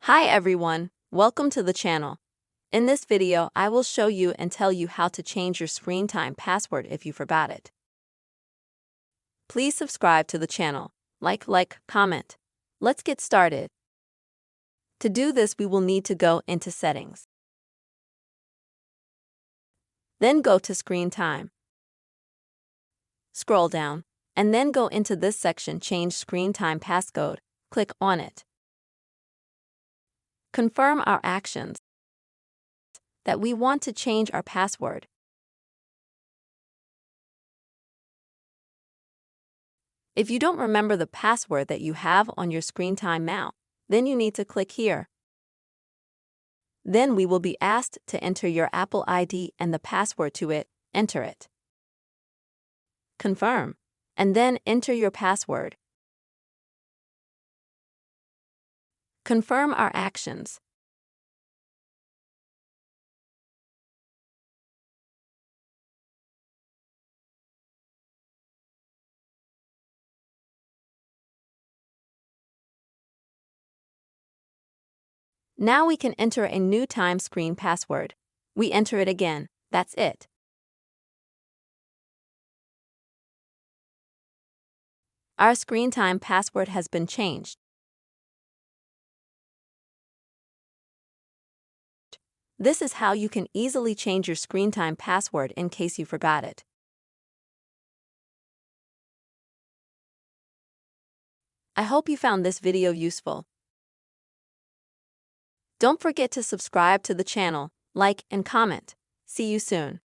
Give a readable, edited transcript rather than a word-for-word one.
Hi everyone, welcome to the channel. In this video, I will show you and tell you how to change your screen time password if you forgot it. Please subscribe to the channel, like, comment. Let's get started. To do this, we will need to go into Settings. Then go to Screen Time. Scroll down, and then go into this section, Change Screen Time Passcode. Click on it. Confirm our actions that we want to change our password. If you don't remember the password that you have on your screen time now, then you need to click here. Then we will be asked to enter your Apple ID and the password to it. Enter it. Confirm, and then enter your password. Confirm our actions. Now we can enter a new time screen password. We enter it again. That's it. Our screen time password has been changed. This is how you can easily change your screen time password in case you forgot it. I hope you found this video useful. Don't forget to subscribe to the channel, like, and comment. See you soon.